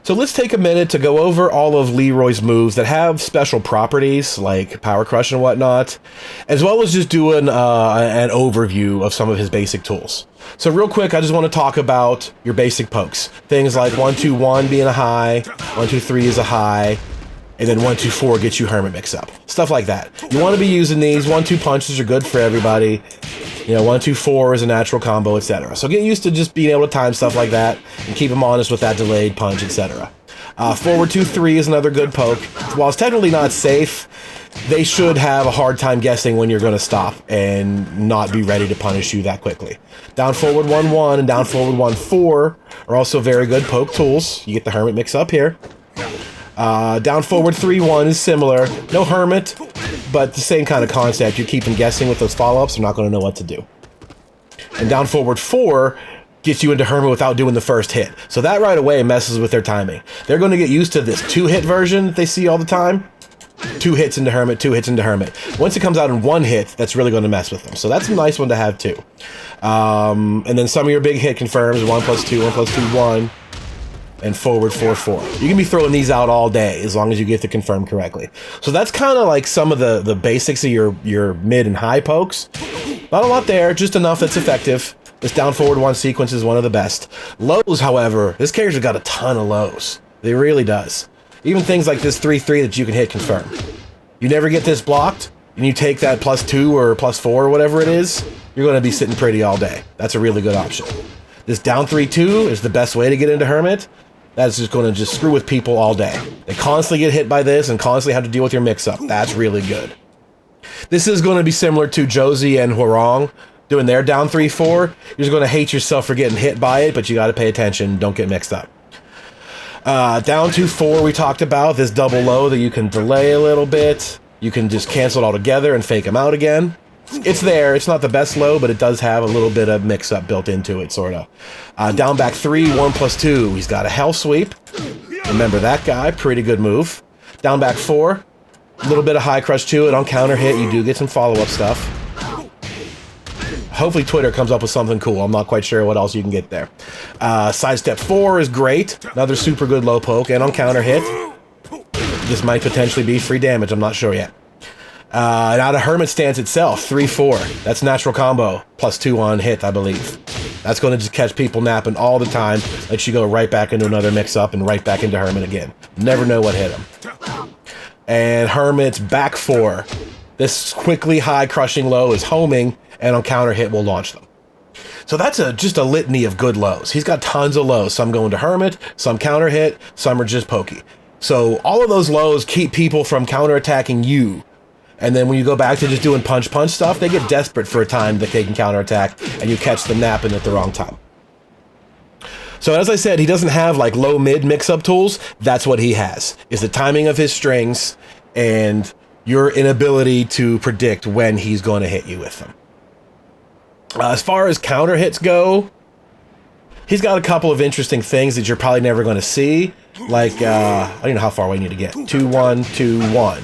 So let's take a minute to go over all of Leroy's moves that have special properties like Power Crush and whatnot, as well as just do an overview of some of his basic tools. So real quick, I just want to talk about your basic pokes. Things like 1-2-1 being a high, 1-2-3 is a high, and then 1-2-4 gets you Hermit mix-up. Stuff like that. You want to be using these. 1-2 punches are good for everybody. You know, 1-2-4 is a natural combo, etc. So get used to just being able to time stuff like that and keep them honest with that delayed punch, etc. Forward 2-3 is another good poke. While it's technically not safe, they should have a hard time guessing when you're going to stop and not be ready to punish you that quickly. Down forward 1-1 and down forward 1-4 are also very good poke tools. You get the Hermit mix up here. Down forward 3-1 is similar. No Hermit, but the same kind of concept. You're keeping guessing with those follow-ups. They're not going to know what to do. And down forward 4 gets you into Hermit without doing the first hit. So that right away messes with their timing. They're going to get used to this 2-hit version that they see all the time. 2 hits into Hermit, 2 hits into Hermit. Once it comes out in 1 hit, that's really going to mess with them. So that's a nice one to have too. And then some of your big hit confirms, 1+2, 1+2, 1. And forward 4-4. You can be throwing these out all day as long as you get the confirm correctly. So that's kind of like some of the basics of your mid and high pokes. Not a lot there, just enough that's effective. This down forward 1 sequence is one of the best. Lows, however, this character's got a ton of lows. It really does. Even things like this 3-3 that you can hit confirm. You never get this blocked, and you take that +2 or +4 or whatever it is, you're going to be sitting pretty all day. That's a really good option. This down 3-2 is the best way to get into Hermit. That's just going to just screw with people all day. They constantly get hit by this and constantly have to deal with your mix-up. That's really good. This is going to be similar to Josie and Hwarong doing their down 3-4. You're just going to hate yourself for getting hit by it, but you got to pay attention. Don't get mixed up. Down 2-4 we talked about. This double low that you can delay a little bit. You can just cancel it all together and fake them out again. It's there. It's not the best low, but it does have a little bit of mix-up built into it, sort of. Down back 3, 1+2. He's got a Hell Sweep. Remember that guy. Pretty good move. Down back 4. A little bit of High Crush to it. On counter hit, you do get some follow-up stuff. Hopefully Twitter comes up with something cool. I'm not quite sure what else you can get there. Sidestep 4 is great. Another super good low poke. And on counter hit, this might potentially be free damage. I'm not sure yet. Out of Hermit stance itself, 3-4. That's natural combo, +2 on hit, I believe. That's going to just catch people napping all the time, let you go right back into another mix-up and right back into Hermit again. Never know what hit him. And Hermit's back 4. This quickly high crushing low is homing, and on counter hit will launch them. So that's just a litany of good lows. He's got tons of lows. Some going to Hermit, some counter hit, some are just pokey. So all of those lows keep people from counterattacking you. And then when you go back to just doing punch stuff, they get desperate for a time that they can counterattack, and you catch them napping at the wrong time. So as I said, he doesn't have like low-mid mix-up tools. That's what he has, is the timing of his strings and your inability to predict when he's going to hit you with them. As far as counter hits go, he's got a couple of interesting things that you're probably never going to see. Like, I don't know how far away you need to get. 2-1, 2-1.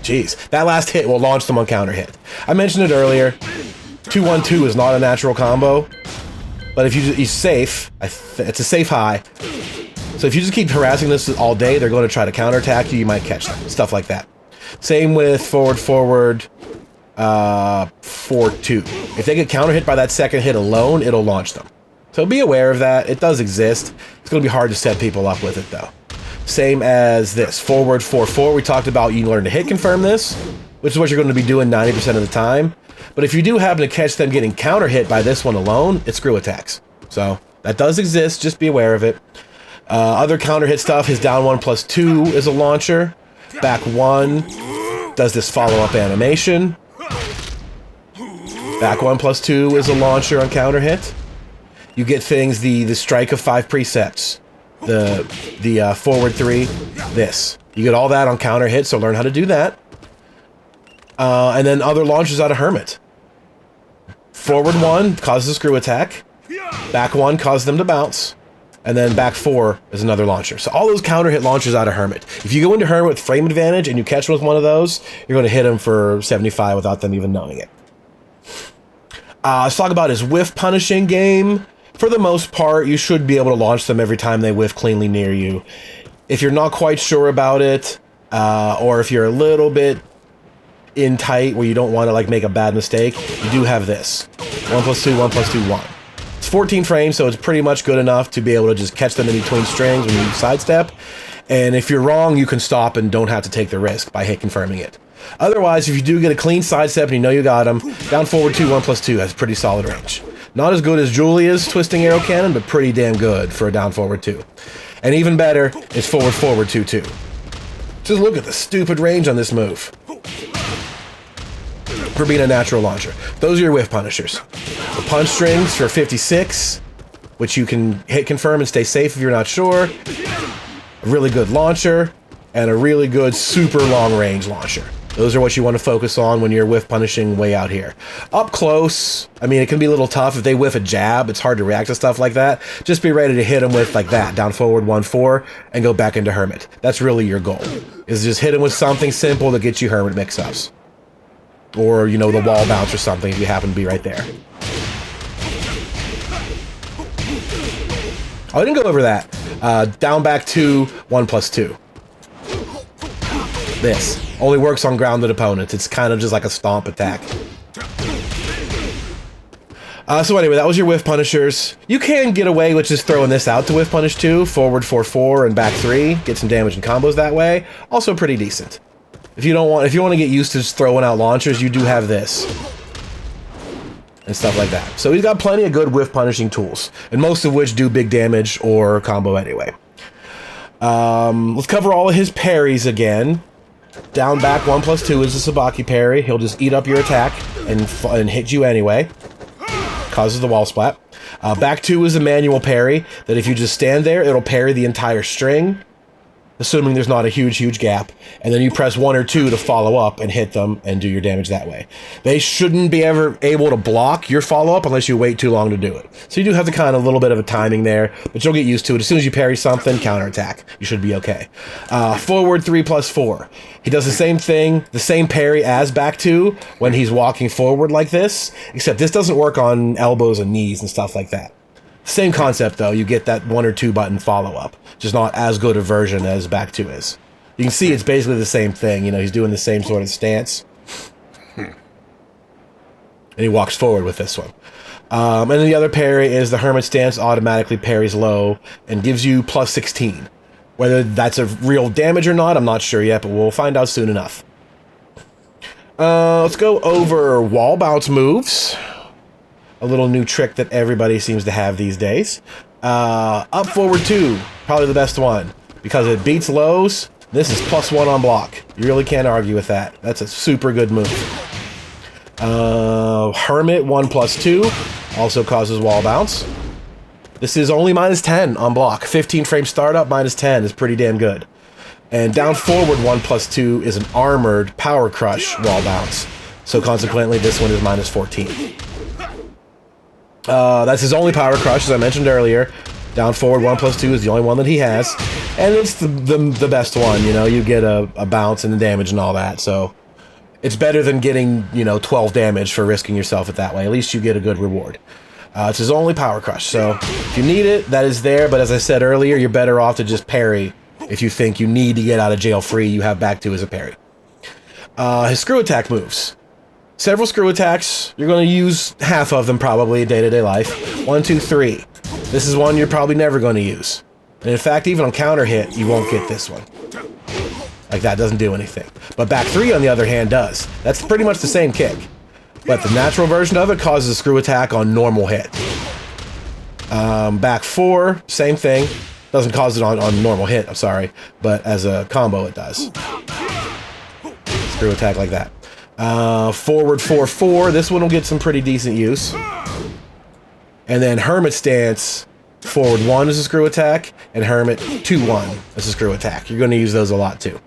Jeez, that last hit will launch them on counter hit. I mentioned it earlier. 2-1-2 is not a natural combo, but if he's safe, it's a safe high. So if you just keep harassing this all day, they're going to try to counterattack you. You might catch them. Stuff like that. Same with forward 4-2. If they get counter hit by that second hit alone, it'll launch them. So be aware of that. It does exist. It's going to be hard to set people up with it though. Same as this, forward 4-4. We talked about you learn to hit confirm this, which is what you're going to be doing 90% of the time. But if you do happen to catch them getting counter hit by this one alone, it's screw attacks. So that does exist, just be aware of it. Other counter hit stuff, his down 1+2 is a launcher. Back 1 does this follow-up animation. Back 1+2 is a launcher on counter hit. You get things, the strike of 5 precepts. The forward 3, this. You get all that on counter hit, so learn how to do that. And then other launches out of Hermit. Forward 1 causes a screw attack. Back 1 causes them to bounce. And then back 4 is another launcher. So all those counter hit launchers out of Hermit. If you go into Hermit with frame advantage and you catch them with one of those, you're going to hit them for 75 without them even knowing it. Let's talk about his Wif Punishing game. For the most part, you should be able to launch them every time they whiff cleanly near you. If you're not quite sure about it, or if you're a little bit in tight where you don't want to like make a bad mistake, you do have this. 1 plus 2, 1 plus 2, 1. It's 14 frames, so it's pretty much good enough to be able to just catch them in between strings when you sidestep. And if you're wrong, you can stop and don't have to take the risk by hit confirming it. Otherwise, if you do get a clean sidestep and you know you got them, down forward 2, 1 plus 2 has pretty solid range. Not as good as Julia's twisting arrow cannon, but pretty damn good for a down forward 2. And even better, it's forward forward 2, 2. Just look at the stupid range on this move. For being a natural launcher. Those are your Wif Punishers. The punch strings for 56, which you can hit confirm and stay safe if you're not sure. A really good launcher, and a really good super long range launcher. Those are what you want to focus on when you're Wif Punishing way out here. Up close, I mean, it can be a little tough. If they whiff a jab, it's hard to react to stuff like that. Just be ready to hit them with like that, down forward 1, 4, and go back into Hermit. That's really your goal, is just hit them with something simple to get you Hermit mix-ups. Or, you know, the wall bounce or something if you happen to be right there. Oh, I didn't go over that. Down back 2, 1 plus 2. This only works on grounded opponents. It's kind of just like a stomp attack. So anyway, that was your Wif Punishers. You can get away with just throwing this out to Wif Punish 2, forward 4, 4, and back 3. Get some damage and combos that way. Also pretty decent. If you want to get used to just throwing out launchers, you do have this. And stuff like that. So he's got plenty of good Wif Punishing tools, and most of which do big damage or combo anyway. Let's cover all of his parries again. Down back 1 plus 2 is the Sabaki parry. He'll just eat up your attack and hit you anyway. Causes the wall splat. Back 2 is a manual parry that if you just stand there, it'll parry the entire string, assuming there's not a huge gap, and then you press 1 or 2 to follow up and hit them and do your damage that way. They shouldn't be ever able to block your follow-up unless you wait too long to do it. So you do have the kind of little bit of a timing there, but you'll get used to it. As soon as you parry something, counterattack. You should be okay. Forward 3 plus 4. He does the same thing, the same parry as back 2 when he's walking forward like this, except this doesn't work on elbows and knees and stuff like that. Same concept though, you get that 1 or 2 button follow-up, just not as good a version as back 2 is. You can see it's basically the same thing, you know, he's doing the same sort of stance. And he walks forward with this one. And then the other parry is the Hermit stance automatically parries low and gives you plus 16. Whether that's a real damage or not, I'm not sure yet, but we'll find out soon enough. Let's go over wall bounce moves. A little new trick that everybody seems to have these days. Up forward 2, probably the best one. Because it beats lows, this is plus 1 on block. You really can't argue with that. That's a super good move. Hermit 1 plus 2, also causes wall bounce. This is only minus 10 on block. 15 frame startup, minus 10 is pretty damn good. And down forward 1 plus 2 is an armored power crush wall bounce. So consequently, this one is minus 14. That's his only power crush, as I mentioned earlier. Down forward 1 plus 2 is the only one that he has. And it's the best one, you know, you get a bounce and the damage and all that, so it's better than getting, you know, 12 damage for risking yourself it that way. At least you get a good reward. It's his only power crush, so if you need it, that is there, but as I said earlier, you're better off to just parry if you think you need to get out of jail free. You have back 2 as a parry. His Screwattack moves. Several screw attacks. You're going to use half of them probably in day-to-day life. 1, 2, 3. This is one you're probably never going to use. And in fact, even on counter hit, you won't get this one. Like that doesn't do anything. But back 3, on the other hand, does. That's pretty much the same kick. But the natural version of it causes a screw attack on normal hit. Back 4, same thing. Doesn't cause it on normal hit, I'm sorry. But as a combo, it does. Screw attack like that. Forward 4, 4. This one will get some pretty decent use. And then Hermit stance, forward 1 is a screw attack, and Hermit 2, 1 is a screw attack. You're going to use those a lot too.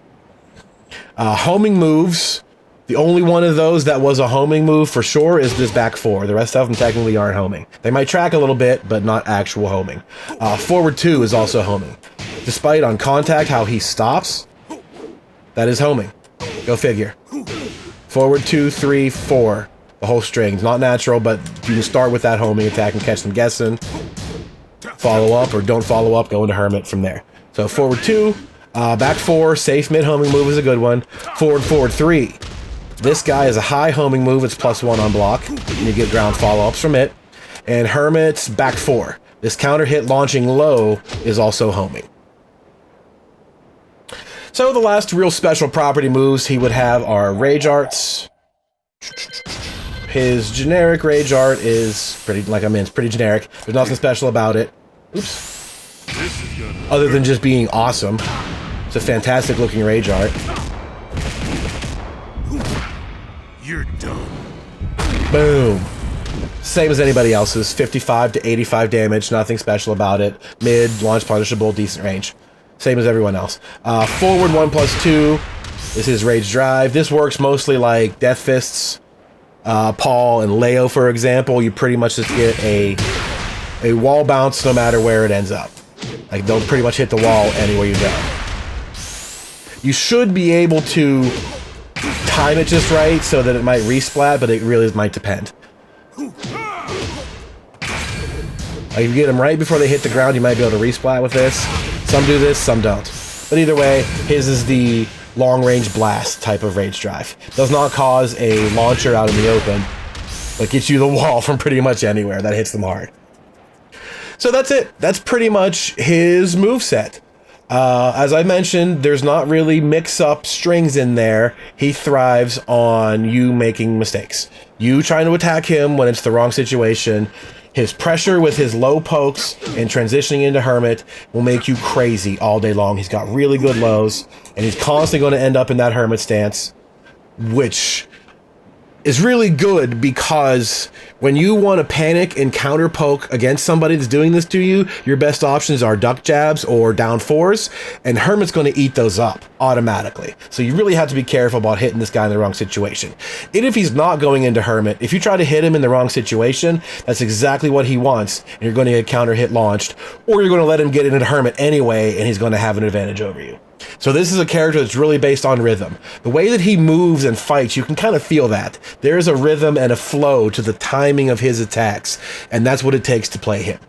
Homing moves. The only one of those that was a homing move for sure is this back 4. The rest of them technically aren't homing. They might track a little bit, but not actual homing. Forward 2 is also homing. Despite on contact how he stops, that is homing. Go figure. Forward 2, 3, 4. The whole string's not natural, but you can start with that homing attack and catch them guessing. follow up, or don't follow up, go into Hermit from there. So forward 2, back 4, safe mid-homing move is a good one. Forward 3. This guy is a high homing move, it's +1 on block. You get ground follow-ups from it. And Hermit's back 4. This counter hit launching low is also homing. So the last real special property moves he would have are Rage Arts. His generic Rage Art is pretty, like I mean, it's pretty generic. There's nothing special about it. Oops. Other than just being awesome. It's a fantastic looking Rage Art. You're done. Boom. Same as anybody else's. 55 to 85 damage. Nothing special about it. Mid, launch punishable, decent range. Same as everyone else. Forward 1+2 is his Rage Drive. This works mostly like Death Fists, Paul, and Leo, for example. You pretty much just get a wall bounce no matter where it ends up. Like, they'll pretty much hit the wall anywhere you go. You should be able to time it just right so that it might resplat, but it really might depend. Like, if you get them right before they hit the ground, you might be able to resplat with this. Some do this, some don't. But either way, his is the long-range blast type of Rage Drive. Does not cause a launcher out in the open, but gets you the wall from pretty much anywhere. That hits them hard. So that's it. That's pretty much his moveset. As I mentioned, there's not really mix-up strings in there. He thrives on you making mistakes. You trying to attack him when it's the wrong situation. His pressure with his low pokes and transitioning into Hermit will make you crazy all day long. He's got really good lows, and he's constantly going to end up in that Hermit stance, which is really good because when you want to panic and counter poke against somebody that's doing this to you, your best options are duck jabs or down 4s, and Hermit's going to eat those up automatically. So you really have to be careful about hitting this guy in the wrong situation. And if he's not going into Hermit, if you try to hit him in the wrong situation, that's exactly what he wants, and you're going to get counter hit launched, or you're going to let him get into Hermit anyway, and he's going to have an advantage over you. So this is a character that's really based on rhythm. The way that he moves and fights, you can kind of feel that. There's a rhythm and a flow to the timing of his attacks, and that's what it takes to play him.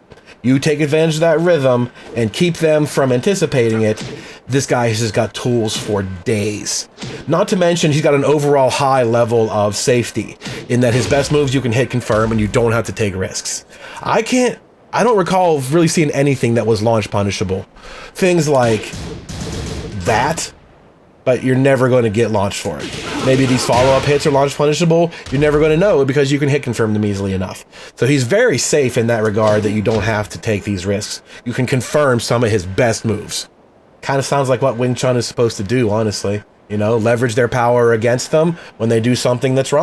You take advantage of that rhythm and keep them from anticipating it. This guy has just got tools for days. Not to mention, he's got an overall high level of safety in that his best moves you can hit confirm and you don't have to take risks. I don't recall really seeing anything that was launch punishable. Things like that, but you're never going to get launched for it. Maybe these follow-up hits are launch punishable. You're never going to know because you can hit confirm them easily enough. So he's very safe in that regard that you don't have to take these risks. You can confirm some of his best moves. Kind of sounds like what Wing Chun is supposed to do, honestly. You know, leverage their power against them when they do something that's wrong.